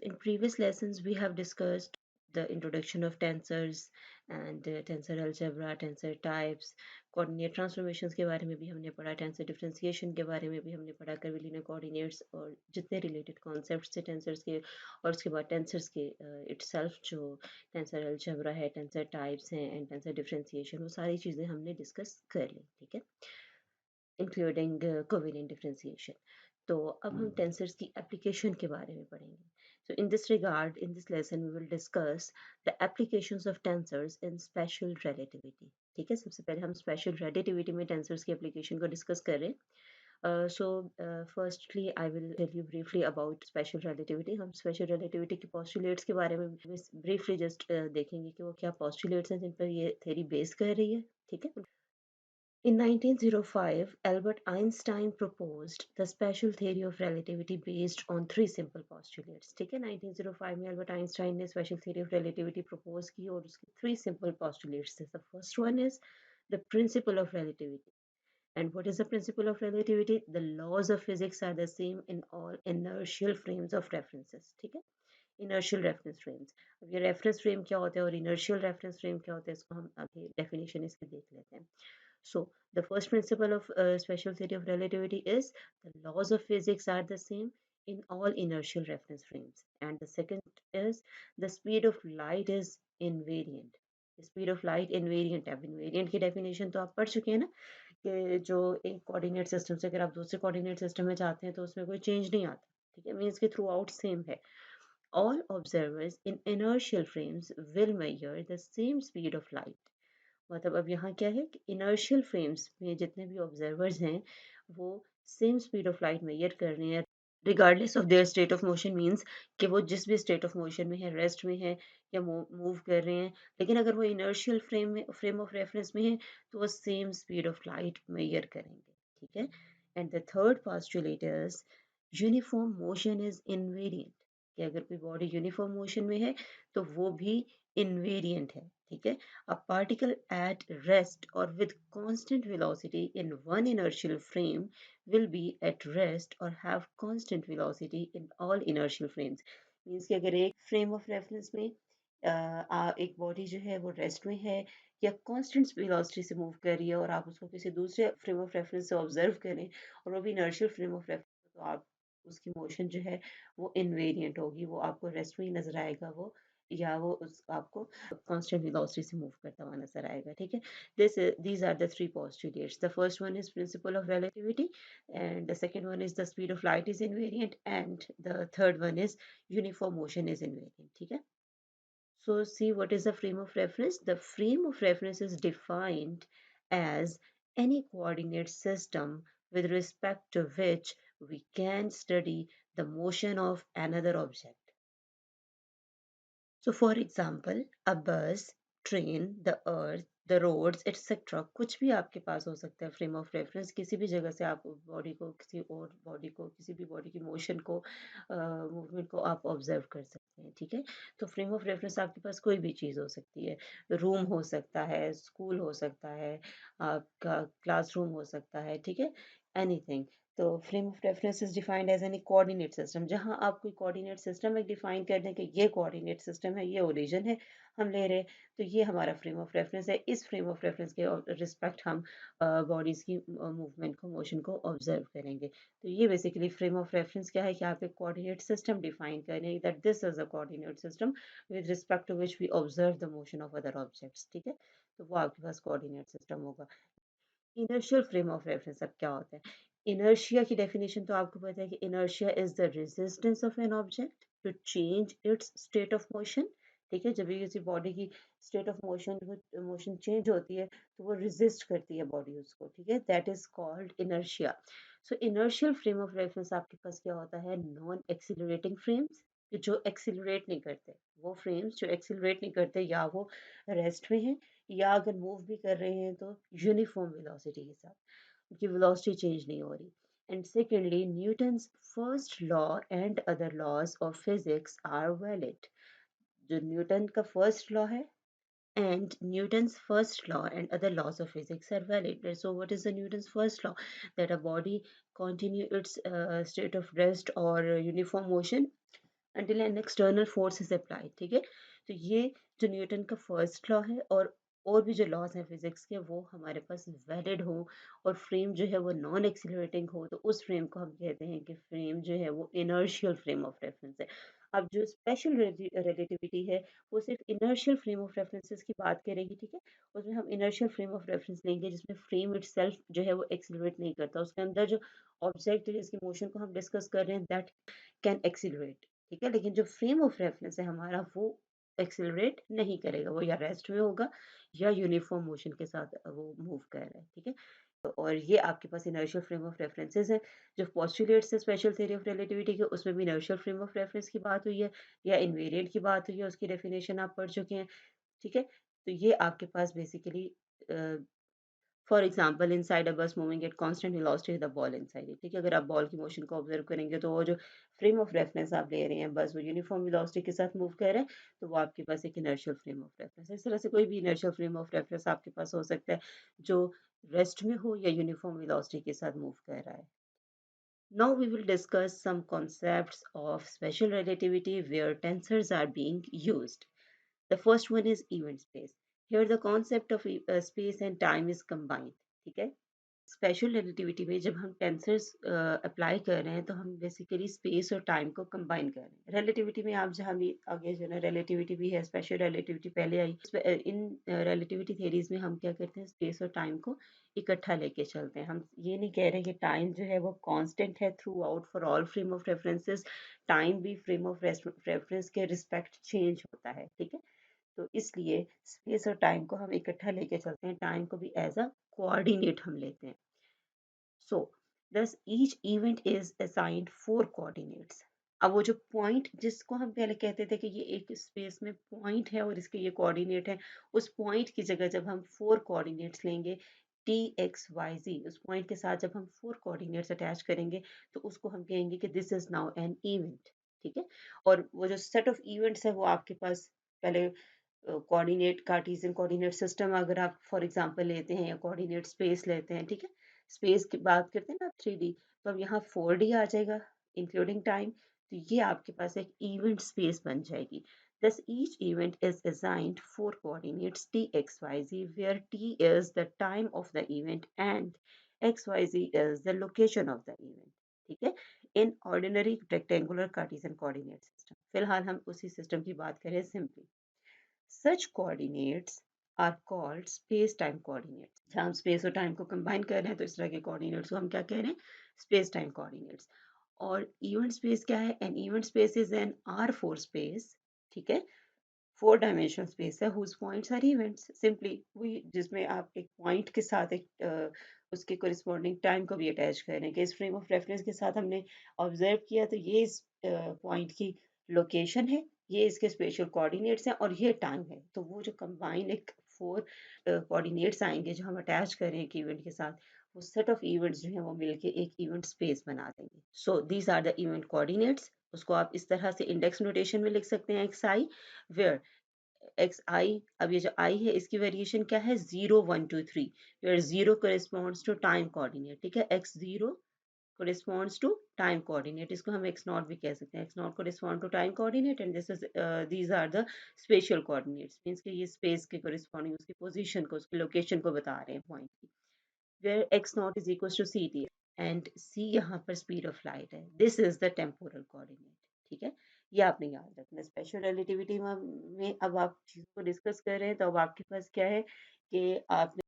In previous lessons, we have discussed the introduction of tensors and tensor algebra, tensor types, coordinate transformations के बारे में भी हमने पढ़ा, tensor differentiation के बारे में भी हमने पढ़ा, curvilinear coordinates और जितने related concepts थे tensors के, और उसके बाद tensors के itself जो tensor algebra है, tensor types हैं and tensor differentiation, वो सारी चीज़ें हमने discuss कर ली, ठीक है, including covariant differentiation. तो अब हम tensors की application के बारे में पढ़ेंगे. So in this regard, in this lesson, we will discuss the applications of tensors in special relativity. ठीक है, सबसे पहले हम special relativity में tensors की application को discuss कर रहे हैं. Firstly, I will tell you briefly about special relativity. हम special relativity के postulates के बारे में briefly just देखेंगे कि वो क्या postulates हैं जिन पर ये theory base कर रही है, ठीक है. In 1905, Albert Einstein proposed the special theory of relativity based on three simple postulates. ठीक है, 1905 में Albert Einstein ने special theory of relativity propose की और उसके three simple postulates थे. The first one is the principle of relativity. And what is the principle of relativity? The laws of physics are the same in all inertial frames of references. ठीक है, inertial reference frames. अब ये reference frame क्या होता है और inertial reference frame क्या होता है, इसको हम अभी definition इसकी देख लेते हैं. So, the first principle of special theory of relativity is the laws of physics are the same in all inertial reference frames. And the second is the speed of light is invariant. The speed of light invariant है. Invariant की definition तो आप पढ़ चुके हैं ना, कि जो एक कोऑर्डिनेट सिस्टम से अगर आप दूसरे कोऑर्डिनेट सिस्टम में जाते हैं तो उसमें कोई चेंज नहीं आता, ठीक है, मीन्स कि थ्रू आउट सेम है. All observers in inertial frames will measure the same speed of light. मतलब अब यहाँ क्या है कि inertial frames में जितने भी observers हैं वो same speed of light measure कर रहे हैं regardless of their state of motion, means कि वो जिस भी state of motion में है, rest में है या move कर रहे हैं, लेकिन अगर वो inertial frame of reference में है तो वो same speed of light measure करेंगे, ठीक है. And the third postulate is uniform motion is invariant, कि अगर कोई बॉडी यूनिफॉर्म मोशन में है तो वो भी इनवेरिएंट है, ठीक है. A particle at rest or with constant velocity in one inertial frame will be at rest or have constant velocity in all inertial frames. Means कि अगर एक फ्रेम ऑफ रेफरेंस में एक बॉडी जो है वो रेस्ट में है या कांस्टेंट वेलोसिटी से मूव कर रही है और आप उसको किसी दूसरे फ्रेम ऑफ रेफरेंस से ऑब्जर्व करें और वो भी इनर्शियल फ्रेम ऑफ रेफरेंस, तो आप उसकी मोशन जो है वो इनवेरिएंट होगी, वो आपको रेस्ट में ही नजर आएगा वो, या वो उस आपको कांस्टेंट वेलोसिटी से मूव करता हुआ नजर आएगा, ठीक है. These are the three postulates. The first one is principle of relativity, and the second one is the speed of light is invariant, and the third one is uniform motion is invariant, ठीक है. So see, what is the frame of reference? The frame of reference is defined as any coordinate system with respect to which we can study the motion of another object. So for example, a bus, train, the earth, the roads, etc. कुछ भी आपके पास हो सकता है frame of reference, किसी भी जगह से आप बॉडी को, किसी और बॉडी को, किसी भी बॉडी की मोशन को, मूवमेंट को आप ऑब्जर्व कर सकते हैं, ठीक है. तो फ्रेम ऑफ रेफरेंस आपके पास कोई भी चीज़ हो सकती है, रूम हो सकता है, स्कूल हो सकता है, आपका क्लासरूम हो सकता है, ठीक है, एनीथिंग. तो frame of reference is defined as any coordinate system. जहां आप कोई कोऑर्डिनेट सिस्टम एक डिफाइन कर दें कि ये कोऑर्डिनेट सिस्टम है, ये ओरिजिन है, हम ले रहे हैं, तो ये हमारा फ्रेम ऑफ रेफरेंस है. इस फ्रेम ऑफ रेफरेंस के रिस्पेक्ट हम बॉडीज की मूवमेंट को, मोशन को ऑब्जर्व करेंगे. तो ये बेसिकली फ्रेम ऑफ रेफरेंस क्या है कि आप एक कोऑर्डिनेट सिस्टम डिफाइन करें, that this is a coordinate system with respect to which we observe the motion of other objects, ठीक है. तो वो आपके पास कोऑर्डिनेट सिस्टम होगा. इनर्शियल फ्रेम ऑफ रेफरेंस अब क्या होता है? इनर्शिया की डेफिनेशन तो आपको पता है कि inertia is the resistance of an object to change its state of motion, ठीक है. जब भी किसी बॉडी की स्टेट ऑफ मोशन चेंज होती है तो वो रेजिस्ट करती है बॉडी उसको, ठीक है, that is called inertia. So inertial frame of reference आपके पास क्या होता है? नॉन एक्सीलरेटिंग फ्रेम्स, जो एक्सीलरेट नहीं करते, वो फ्रेम्स जो एक्सीलरेट नहीं करते, या वो रेस्ट में है, या अगर मूव भी कर रहे हैं तो यूनिफॉर्म वेलोसिटी के साथ, उनकी वेलोसिटी चेंज नहीं हो रही. And secondly, Newton's first law and other laws of physics are valid. जो न्यूटन का फर्स्ट लॉ है and Newton's first law and other laws of physics are valid. So what is the Newton's first law? That a body continue its state of rest or uniform motion until an external force is applied, ठीक है। तो ये जो Newton का first law है, और भी जो लॉज हैं फिजिक्स के वो हमारे पास वैलिड हो, और फ्रेम जो है वो नॉन एक्सीलरेटिंग हो, तो उस फ्रेम को हम कहते हैं कि फ्रेम जो है वो इनर्शियल फ्रेम ऑफ रेफरेंस है। अब जो स्पेशल रिलेटिविटी है वो सिर्फ इनर्शियल फ्रेम ऑफ रेफरेंसेस की बात करेगी, ठीक है। उसमें हम इनर्शियल फ्रेम ऑफ रेफरेंस लेंगे जिसमें फ्रेम इटसेल्फ जो है वो एक्सीलरेट नहीं करता, उसके अंदर जो ऑब्जेक्ट है जिसकी मोशन को हम डिस्कस कर रहे हैं दैट कैन एक्सीलरेट, ठीक है। लेकिन जो फ्रेम ऑफ रेफरेंस है हमारा वो एक्सेलरेट नहीं करेगा, वो या रेस्ट में होगा या यूनिफॉर्म मोशन के साथ वो मूव कर रहा है, ठीक है। और ये आपके पास इनर्शियल फ्रेम ऑफ रेफरेंसेस है। जो पोस्टुलेट्स है स्पेशल थ्योरी ऑफ रिलेटिविटी के, उसमें भी इनर्शियल फ्रेम ऑफ रेफरेंस की बात हुई है, या इनवेरिएंट की बात हुई है, उसकी डेफिनेशन आप पढ़ चुके हैं, ठीक है। तो ये आपके पास basically for example inside a bus moving at constant velocity the ball inside it, ठीक है। अगर आप बॉल की मोशन को ऑब्जर्व करेंगे तो वो जो फ्रेम ऑफ रेफरेंस आप ले रहे हैं बस वो यूनिफॉर्म वेलोसिटी के साथ मूव कर रहे हैं, तो वो आपके पास एक इनर्शियल फ्रेम ऑफ रेफरेंस है। इस तरह से कोई भी इनर्शियल फ्रेम ऑफ रेफरेंस आपके पास हो सकता है जो रेस्ट में हो या यूनिफॉर्म वेलोसिटी के साथ मूव कर रहा है। Now we will discuss some concepts of special relativity where tensors are being used. The first one is event space. Here the concept of space and time is combined. ठीक है। Special relativity में जब हम tensors apply कर रहे हैं तो हम बेसिकली स्पेस और टाइम को कंबाइन कर रहे हैं। रिलेटिविटी में आप जहाँ भी आगे जो है ना रिलेटिविटी भी है, स्पेशल रिलेटिविटी पहले आई। इन रिलेटिविटी थेरीज में हम क्या करते हैं, स्पेस और टाइम को इकट्ठा लेके चलते हैं। हम ये नहीं कह रहे कि टाइम जो है वो कांस्टेंट है through out for all frame of references. Time भी फ्रेम ऑफ रेफरेंस के रिस्पेक्ट चेंज होता है, ठीक है। तो इसलिए स्पेस और टाइम को हम इकट्ठा लेके चलते हैं, टाइम को भी एज अ कोऑर्डिनेट हम लेते हैं। So, thus each event is assigned four coordinates. अब वो जो पॉइंट जिसको हम पहले कहते थे कि ये एक स्पेस में पॉइंट है और इसके ये कोऑर्डिनेट है, उस पॉइंट की जगह जब हम फोर कोऑर्डिनेट्स लेंगे टी एक्स वाई जी, उस पॉइंट के साथ जब हम फोर कोऑर्डिनेट्स अटैच करेंगे तो उसको हम कहेंगे कि this is now an event, ठीक है। और वो जो सेट ऑफ इवेंट्स है वो आपके पास पहले कोऑर्डिनेट कार्टेशियन कोऑर्डिनेट सिस्टम अगर आप फॉर एग्जांपल लेते हैं या कोऑर्डिनेट स्पेस लेते हैं, ठीक है। स्पेस की बात करते हैं ना आप 3D, तो अब यहाँ 4D आ जाएगा इंक्लूडिंग टाइम, तो ये आपके पास एक इवेंट स्पेस बन जाएगी। Thus, each event is assigned four coordinates t, x, y, z, where t is the time of the event and x, y, z is the location of the event. ठीक है, in ordinary rectangular Cartesian coordinate system. फिलहाल हम उसी system की बात करें simply. Such coordinates are called space-time coordinates. जहाँ हम स्पेस और टाइम को कंबाइन कर रहे हैं तो इस तरह के कोऑर्डिनेट्स को हम क्या कह रहे हैं, स्पेस टाइम कोऑर्डिनेट्स। और इवेंट स्पेस क्या है, an event space is an R four space, ठीक है, फोर डायमेंशनल स्पेस है whose points are events, simply वही जिसमें आप एक पॉइंट के साथ एक उसके कोरिस्पॉन्डिंग टाइम को भी अटैच कर रहे हैं कि इस फ्रेम ऑफ रेफरेंस के साथ हमने ऑब्जर्व किया तो ये इस पॉइंट की लोकेशन है, ये इसके स्पेशल कोऑर्डिनेट्स हैं और ये टाइम है। तो वो जो कंबाइन एक फोर कोऑर्डिनेट्स आएंगे जो हम अटैच कर रहे हैं एक इवेंट के साथ, वो सेट ऑफ इवेंट्स जो हैं वो मिलके एक इवेंट स्पेस बना देंगे। So these are the event coordinates. उसको आप इस तरह से इंडेक्स नोटेशन में लिख सकते हैं एक्स आई, वेयर एक्स आई, अब ये जो आई है इसकी वेरिएशन क्या है, 0 1 2 3, where 0 corresponds to time coordinate, ठीक है। X 0 corresponds to time coordinate, इसको हम x naught भी कह सकते हैं, x naught correspond to time coordinate and this is these are the spatial coordinates, means कि ये space के corresponding उसकी position को उसकी location को बता रहे हैं point की, where x naught is equals to ct and c यहाँ पर speed of light है, this is the temporal coordinate, ठीक है। ये आपने याद रखना। स्पेशल रिलेटिविटी में अब आप चीज़ों को डिस्कस कर रहे हैं तो अब आपके पास क्या है कि आपने